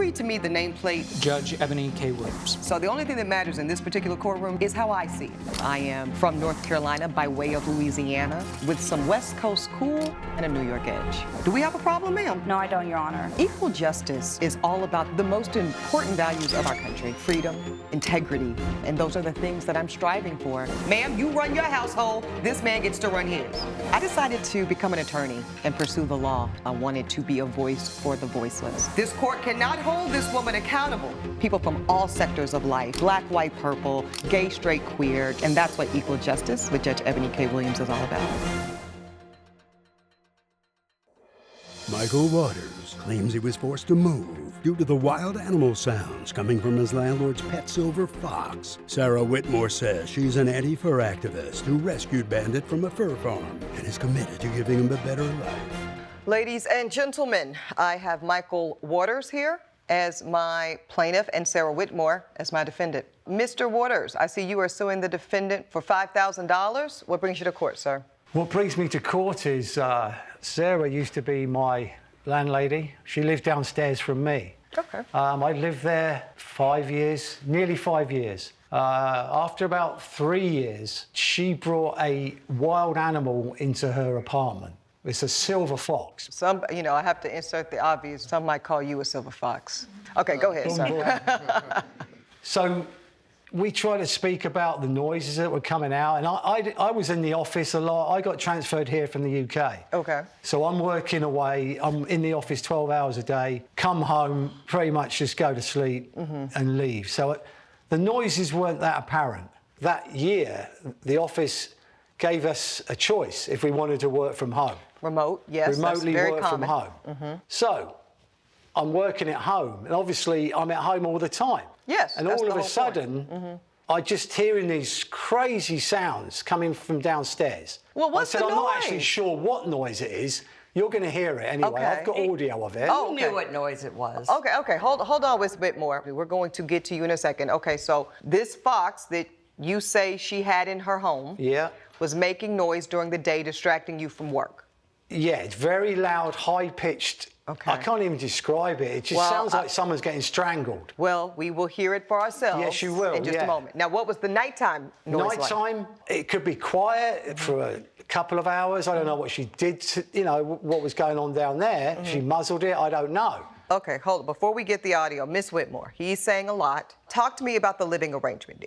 read to me the nameplate? Judge Eboni K. Williams. So the only thing that matters in this particular courtroom is how I see it. I am from North Carolina by way of Louisiana with some West Coast cool and a New York edge. Do we have a problem, ma'am? No, I don't, Your Honor. Equal justice is all about the most important values of our country: freedom, integrity, and those are the things that I'm striving for. Ma'am, you run your household, this man gets to run his. I decided to become an attorney and pursue the law. I wanted to be a voice for the voiceless. This court cannot hold this woman accountable. People from all sectors of life, black, white, purple, gay, straight, queer, and that's what equal justice with Judge Eboni K. Williams is all about. Michael Waters claims he was forced to move due to the wild animal sounds coming from his landlord's pet silver fox. Sarah Whitmore says she's an anti-fur activist who rescued Bandit from a fur farm and is committed to giving him a better life. Ladies and gentlemen, I have Michael Waters here as my plaintiff and Sarah Whitmore as my defendant. Mr. Waters, I see you are suing the defendant for $5,000. What brings you to court, sir? What brings me to court is Sarah used to be my landlady. She lived downstairs from me. Okay. I lived there 5 years, nearly 5 years. After about 3 years, she brought a wild animal into her apartment. It's a silver fox. I have to insert the obvious. Some might call you a silver fox. Okay, go ahead, sir. So we tried to speak about the noises that were coming out, and I was in the office a lot. I got transferred here from the UK. Okay. So I'm working away. I'm in the office 12 hours a day, come home, pretty much just go to sleep and leave. So the noises weren't that apparent. That year, the office gave us a choice if we wanted to work from home. Remote, yes, remotely that's very work common. from home. So I'm working at home, and obviously I'm at home all the time. Yes, and that's all the of a whole sudden, I just hearing these crazy sounds coming from downstairs. Well, what's I said, the I'm not noise? actually sure what noise it is. You're going to hear it anyway. Okay. I've got audio of it. Oh, You knew what noise it was. Okay, hold on with a bit more. We're going to get to you in a second. Okay, so this fox that you say she had in her home was making noise during the day, distracting you from work. Yeah, it's very loud, high-pitched. Okay. I can't even describe it. It just sounds like someone's getting strangled. Well, we will hear it for ourselves. Yes, you will, in just a moment. Now, what was the nighttime noise like? Nighttime, it could be quiet for a couple of hours. I don't know what she did, what was going on down there. She muzzled it, I don't know. Okay, hold on. Before we get the audio, Miss Whitmore, he's saying a lot. Talk to me about the living arrangement.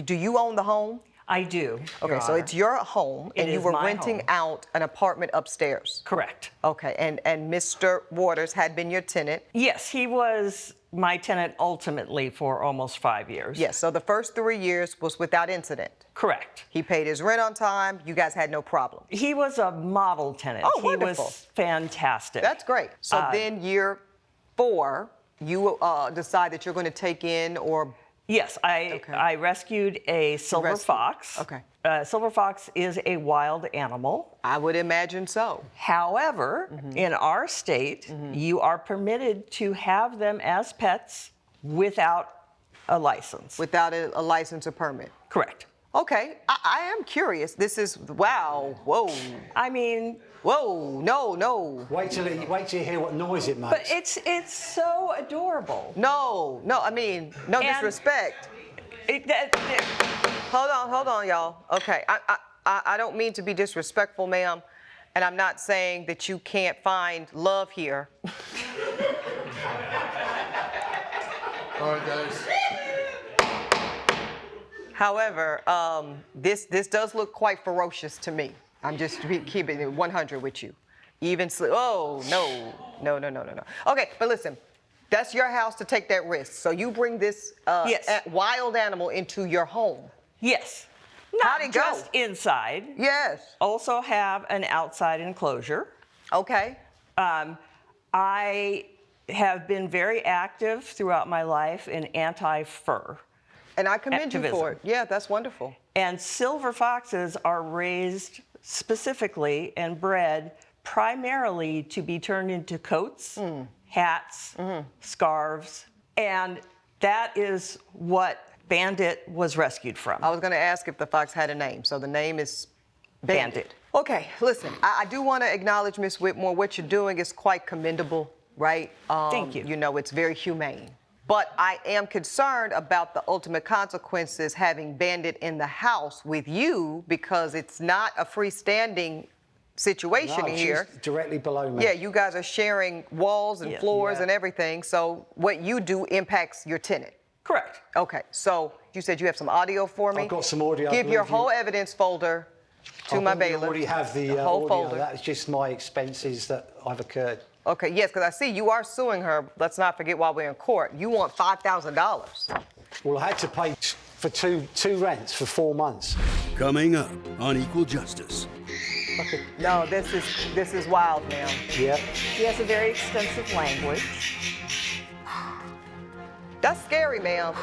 Do you own the home? I do. Okay, so it's your home, and you were renting out an apartment upstairs. Correct. Okay, and Mr. Waters had been your tenant. Yes, he was my tenant ultimately for almost 5 years. Yes, so the first 3 years was without incident. Correct. He paid his rent on time. You guys had no problem. He was a model tenant. Oh, wonderful. He was fantastic. That's great. So then year 4, you decide that you're going to take in or... Yes, I rescued a silver fox. Okay. Silver fox is a wild animal. I would imagine so. However, in our state, you are permitted to have them as pets without a license. Without a license or permit. Correct. Okay, I am curious. This is, wow, whoa. I mean... Whoa, no. Wait till you hear what noise it makes. But it's so adorable. No, I mean, no disrespect. Hold on, y'all. Okay, I don't mean to be disrespectful, ma'am, and I'm not saying that you can't find love here. All right, guys. However, this does look quite ferocious to me. I'm just keeping it 100 with you. Oh, no. Okay, but listen, that's your house to take that risk. So you bring this wild animal into your home. Yes. How'd Not it go? just inside. Yes. Also have an outside enclosure. Okay. I have been very active throughout my life in anti-fur. And I commend you for it. Yeah, that's wonderful. And silver foxes are raised specifically and bred primarily to be turned into coats, hats, scarves, and that is what Bandit was rescued from. I was going to ask if the fox had a name, so the name is Bandit. Okay, listen, I do want to acknowledge, Miss Whitmore, what you're doing is quite commendable. right? Thank you. You know, it's very humane. But I am concerned about the ultimate consequences having Bandit in the house with you because it's not a freestanding situation No, in here. she's directly below me. Yeah, you guys are sharing walls and Yeah. floors Yeah. and everything. So what you do impacts your tenant. Correct. Okay, so you said you have some audio for me? I've got some audio, I Give your believe you- whole evidence folder to my You bailiff. already have the whole audio. folder. That's just my expenses that have occurred. Okay, yes, because I see you are suing her. Let's not forget while we're in court. You want $5,000. Well, I had to pay for two rents for 4 months. Coming up on Equal Justice. No, this is wild, ma'am. Yeah. He has a very extensive language. That's scary, ma'am.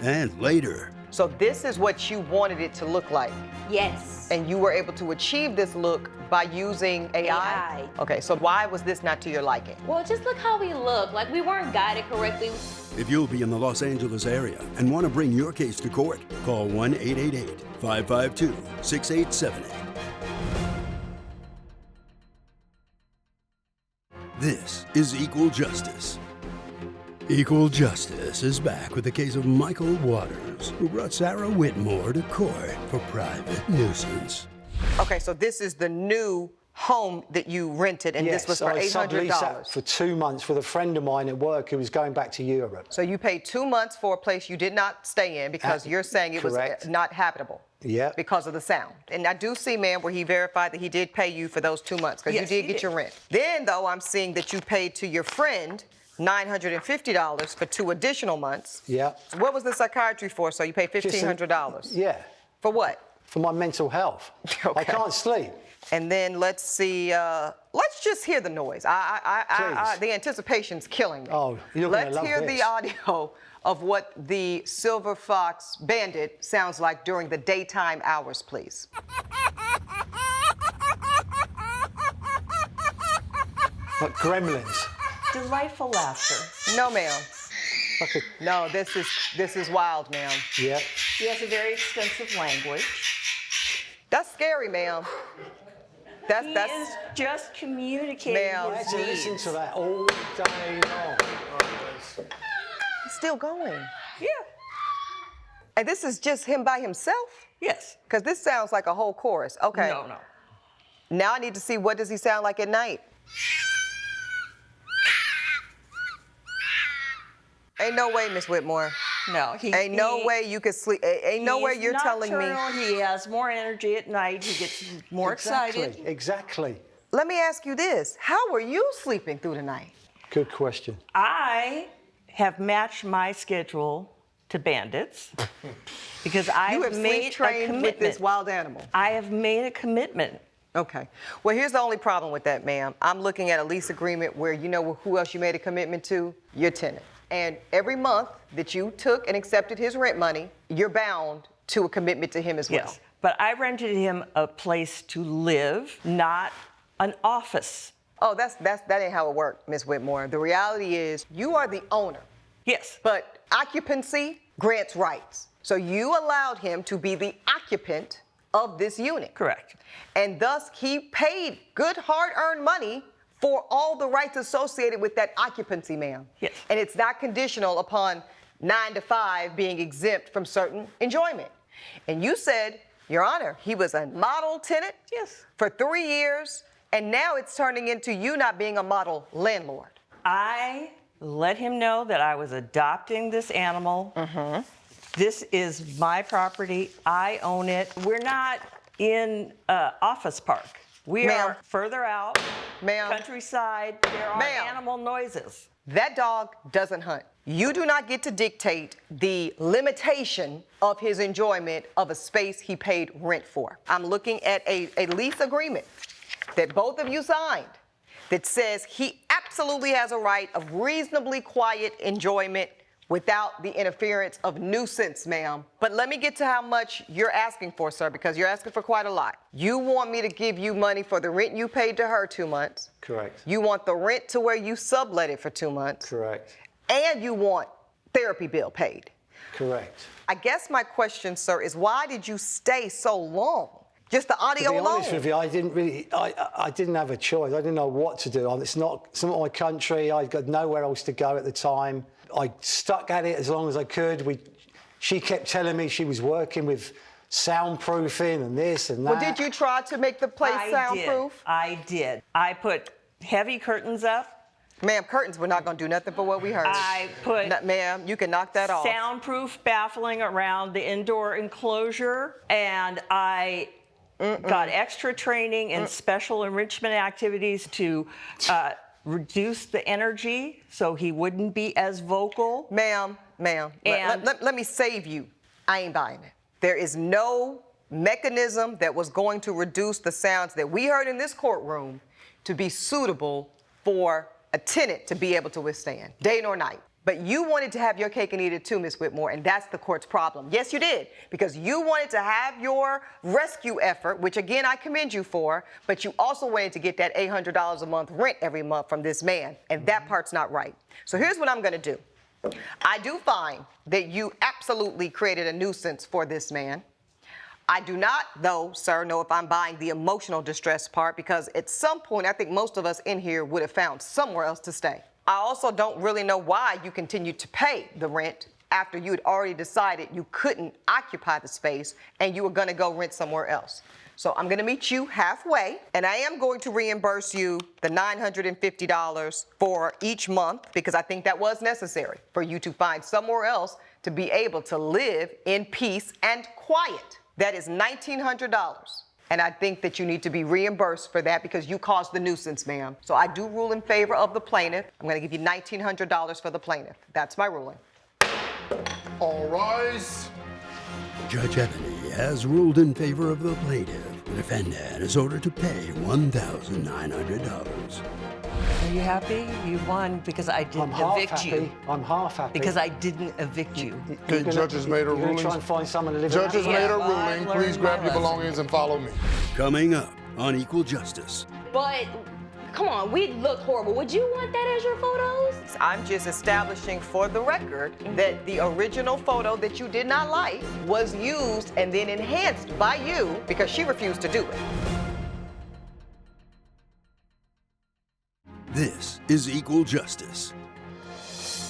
And later, So this is what you wanted it to look like. Yes. And you were able to achieve this look by using AI? AI. Okay, so why was this not to your liking? Well, just look how we look. Like we weren't guided correctly. if you'll be in the Los Angeles area and want to bring your case to court, call 1-888-552-6878. This is Equal Justice. Equal Justice is back with the case of Michael Waters, who brought Sarah Whitmore to court for private nuisance. Okay, so this is the new home that you rented, and this was for I subleased that $800. for 2 months with a friend of mine at work who was going back to Europe. So you paid 2 months for a place you did not stay in because you're saying it correct. was not habitable. Yeah. Because of the sound. And I do see, ma'am, where he verified that he did pay you for those 2 months because Yes, you did he get did. your rent. Then, though, I'm seeing that you paid to your friend $950 for 2 additional months. Yeah. What was the psychiatry for? So you paid $1,500. Yeah, For what? for my mental health. Okay. I can't sleep. And then let's see. Let's just hear the noise. Please. The anticipation's killing me. Oh, you're gonna Let's love hear this. the audio of what the Silver Fox Bandit sounds like during the daytime hours, please. Like gremlins. Delightful laughter. No, ma'am. Like a, No, this is wild, ma'am. yeah. He has a very extensive language. That's scary, ma'am. He That's is just communicating Ma'am. I had his to listen needs. to that all day long. It's still going. Yeah. And this is just him by himself? Yes. Because this sounds like a whole chorus. Okay. No, no. Now I need to see what does he sound like at night. Ain't no way, Miss Whitmore. No. Ain't no way you could sleep. Ain't no way he's you're telling me. nocturnal. He has more energy at night. He gets more excited. Exactly. Let me ask you this. How were you sleeping through the night? Good question. I have matched my schedule to Bandit's because I You have have made sleep a trained with this commitment. wild animal. I have made a commitment. Okay. Well, here's the only problem with that, ma'am. I'm looking at a lease agreement where you know who else you made a commitment to? Your tenant. And every month that you took and accepted his rent money, you're bound to a commitment to him as well. Yes. But I rented him a place to live, not an office. Oh, that ain't how it worked, Miss Whitmore. The reality is you are the owner, Yes. but occupancy grants rights. So you allowed him to be the occupant of this unit. Correct. And thus he paid good hard-earned money for all the rights associated with that occupancy, ma'am. Yes. And it's not conditional upon 9 to 5 being exempt from certain enjoyment. And you said, Your Honor, he was a model tenant Yes. for 3 years, and now it's turning into you not being a model landlord. I let him know that I was adopting this animal. Mm-hmm. This is my property. I own it. We're not in Office Park. We Ma'am. are further out, Ma'am. countryside. There are Ma'am. animal noises. That dog doesn't hunt. You do not get to dictate the limitation of his enjoyment of a space he paid rent for. I'm looking at a lease agreement that both of you signed that says he absolutely has a right of reasonably quiet enjoyment without the interference of nuisance, ma'am. But let me get to how much you're asking for, sir, because you're asking for quite a lot. You want me to give you money for the rent you paid to her 2 months. Correct. You want the rent to where you sublet it for 2 months. Correct. And you want therapy bill paid. Correct. I guess my question, sir, is why did you stay so long Just the To audio be alone. honest with you, I didn't have a choice. I didn't know what to do. It's not my country. I got nowhere else to go at the time. I stuck at it as long as I could. She kept telling me she was working with soundproofing and this and that. Well, did you try to make the place soundproof? I did. I put heavy curtains up. Ma'am, curtains were not going to do nothing for what we heard. I put Ma'am, you can knock that off. soundproof baffling around the indoor enclosure, and I got extra training in special enrichment activities to reduce the energy so he wouldn't be as vocal. Ma'am, And- let me save you. I ain't buying it. There is no mechanism that was going to reduce the sounds that we heard in this courtroom to be suitable for a tenant to be able to withstand, day nor night. But you wanted to have your cake and eat it too, Ms. Whitmore, and that's the court's problem. Yes, you did, because you wanted to have your rescue effort, which again, I commend you for, but you also wanted to get that $800 a month rent every month from this man, and that part's not right. So here's what I'm gonna do. I do find that you absolutely created a nuisance for this man. I do not, though, sir, know if I'm buying the emotional distress part, because at some point, I think most of us in here would have found somewhere else to stay. I also don't really know why you continued to pay the rent after you had already decided you couldn't occupy the space and you were gonna go rent somewhere else. So I'm gonna meet you halfway, and I am going to reimburse you the $950 for each month, because I think that was necessary for you to find somewhere else to be able to live in peace and quiet. That is $1,900. And I think that you need to be reimbursed for that because you caused the nuisance, ma'am. So I do rule in favor of the plaintiff. I'm gonna give you $1,900 for the plaintiff. That's my ruling. All rise. Judge Eboni has ruled in favor of the plaintiff. The defendant is ordered to pay $1,900. Are you happy? You won because I I'm didn't half evict happy. you. I'm half happy. Because I didn't evict you. Okay, judges made a You're gonna ruling. try and find someone to live in Judges that made a Yeah, I've ruling. learned Please grab my your lesson. belongings and follow me. Coming up on Equal Justice. But come on, we look horrible. Would you want that as your photos? I'm just establishing for the record that the original photo that you did not like was used and then enhanced by you because she refused to do it. This is Equal Justice.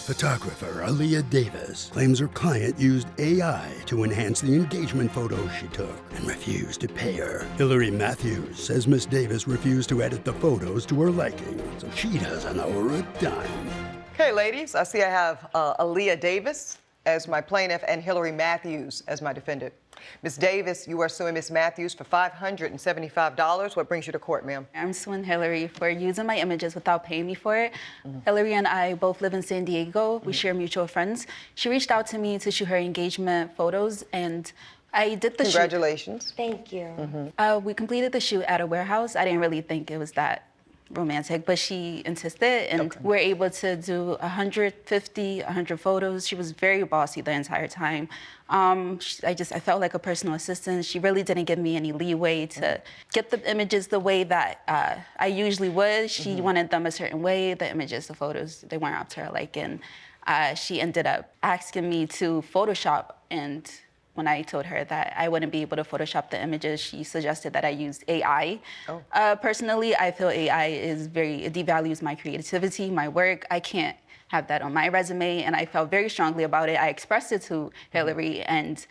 Photographer Aaliyah Davis claims her client used AI to enhance the engagement photos she took and refused to pay her. Hillary Mathis says Miss Davis refused to edit the photos to her liking, so she doesn't owe her a dime. Okay, ladies, I see I have Aaliyah Davis as my plaintiff and Hillary Mathis as my defendant. Ms. Davis, you are suing Ms. Mathis for $575. What brings you to court, ma'am? I'm suing Hillary for using my images without paying me for it. Hillary and I both live in San Diego. We share mutual friends. She reached out to me to shoot her engagement photos, and I did the shoot. Congratulations. Thank you. We completed the shoot at a warehouse. I didn't really think it was that romantic, but she insisted, and we're able to do 150, 100 photos. She was very bossy the entire time. I felt like a personal assistant. She really didn't give me any leeway to get the images the way that I usually would. She wanted them a certain way. The images, the photos, they weren't up to her liking. She ended up asking me to Photoshop, and when I told her that I wouldn't be able to Photoshop the images, she suggested that I use AI. Personally, I feel AI it devalues my creativity, my work. I can't have that on my resume, and I felt very strongly about it. I expressed it to Hillary, and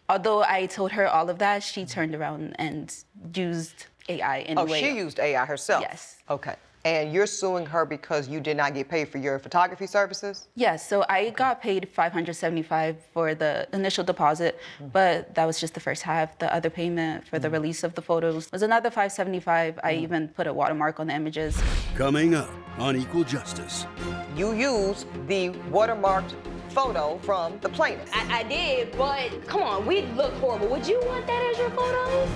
although I told her all of that, she turned around and used AI anyway. Oh, she used AI herself? Yes. Okay. And you're suing her because you did not get paid for your photography services? Yes, so I got paid $575 for the initial deposit, but that was just the first half. The other payment for the release of the photos was another $575. I even put a watermark on the images. Coming up on Equal Justice. You used the watermarked photo from the plaintiff. I did, but come on, we look horrible. Would you want that as your photos?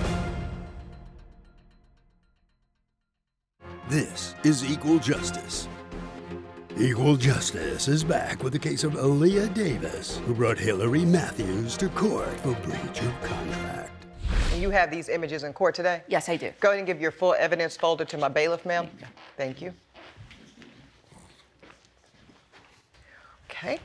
This is Equal Justice. Equal Justice is back with the case of Aaliyah Davis, who brought Hillary Mathis to court for breach of contract. And you have these images in court today? Yes, I do. Go ahead and give your full evidence folder to my bailiff, ma'am. Thank you. Okay.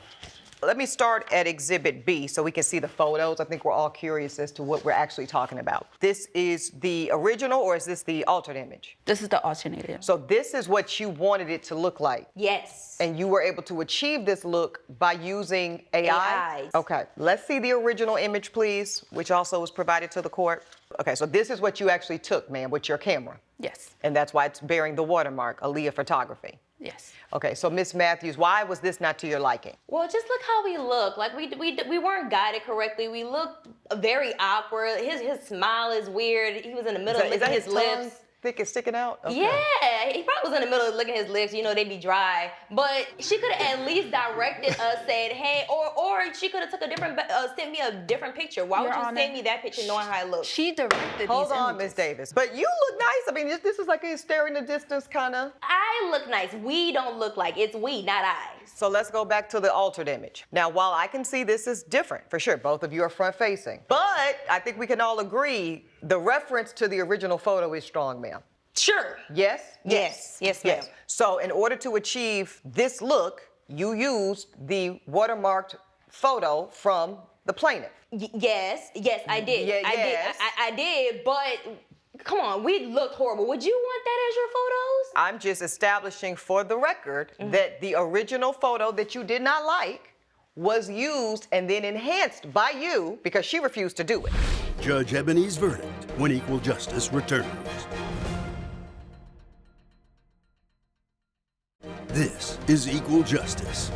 Let me start at Exhibit B so we can see the photos. I think we're all curious as to what we're actually talking about. This is the original, or is this the altered image? This is the alternative. So this is what you wanted it to look like. Yes. And you were able to achieve this look by using AI? AI. Okay, let's see the original image, please, which also was provided to the court. Okay, so this is what you actually took, ma'am, with your camera. Yes. And that's why it's bearing the watermark, Aaliyah Photography. Yes. Okay, so Miss Matthews, why was this not to your liking? Well, just look how we look. Like we weren't guided correctly. We looked very awkward. His smile is weird. He was in the middle of licking his tongue lips. thick and sticking out? Okay. Yeah, he probably was in the middle of licking his lips. You know, they be dry. But she could have at least directed us, said, hey, or she could have took a different, sent me a different picture. Why would Your you Honor, send me that picture knowing how it looks? She directed Hold these on, images. Miss Davis. But you look nice. I mean, this is like a stare in the distance kind of. I look nice. We don't look like. It's we, not I. So let's go back to the altered image. Now, while I can see this is different, for sure, both of you are front facing. But I think we can all agree the reference to the original photo is strong, ma'am. Sure. Yes? Yes, ma'am. Yes. So in order to achieve this look, you used the watermarked photo from the plaintiff. Yes, I did. Yeah, yes. I did, but come on, we looked horrible. Would you want that as your photos? I'm just establishing for the record that the original photo that you did not like was used and then enhanced by you because she refused to do it. Judge Eboni's verdict when equal justice returns. This is Equal Justice.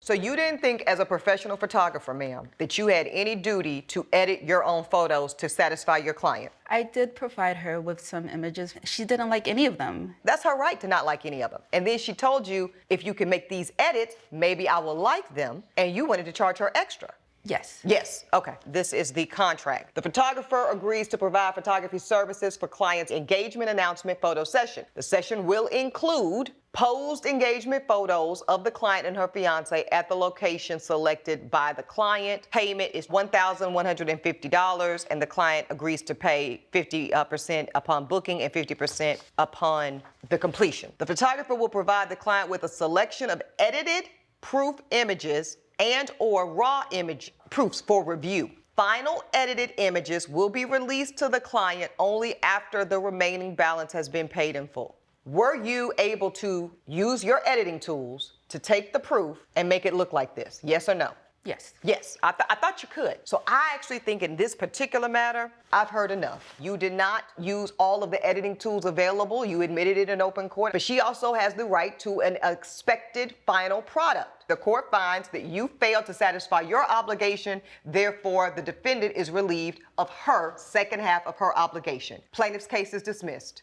So you didn't think as a professional photographer, ma'am, that you had any duty to edit your own photos to satisfy your client? I did provide her with some images. She didn't like any of them. That's her right to not like any of them. And then she told you, if you can make these edits, maybe I will like them, and you wanted to charge her extra. Yes. Yes, okay. This is the contract. The photographer agrees to provide photography services for client's engagement announcement photo session. The session will include posed engagement photos of the client and her fiance at the location selected by the client. Payment is $1,150, and the client agrees to pay 50% upon booking and 50% upon the completion. The photographer will provide the client with a selection of edited proof images and or raw image proofs for review. Final edited images will be released to the client only after the remaining balance has been paid in full. Were you able to use your editing tools to take the proof and make it look like this? Yes or no? Yes. Yes, I thought you could. So I actually think in this particular matter, I've heard enough. You did not use all of the editing tools available. You admitted it in open court, but she also has the right to an expected final product. The court finds that you failed to satisfy your obligation, therefore the defendant is relieved of her second half of her obligation. Plaintiff's case is dismissed.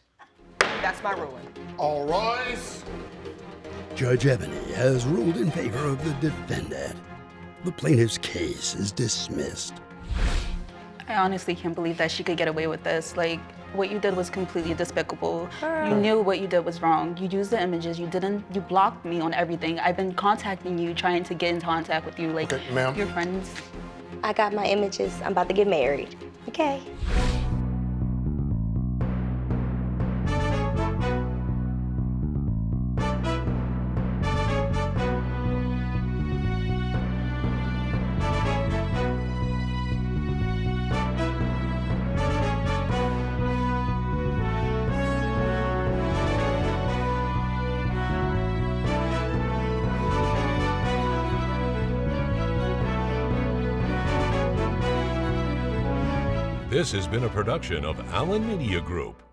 That's my ruling. All rise. Judge Eboni has ruled in favor of the defendant. The plaintiff's case is dismissed. I honestly can't believe that she could get away with this. Like, what you did was completely despicable. You knew what you did was wrong. You used the images. You blocked me on everything. I've been contacting you, trying to get in contact with you. Like, Okay, ma'am. your friends. I got my images. I'm about to get married. Okay. This has been a production of Allen Media Group.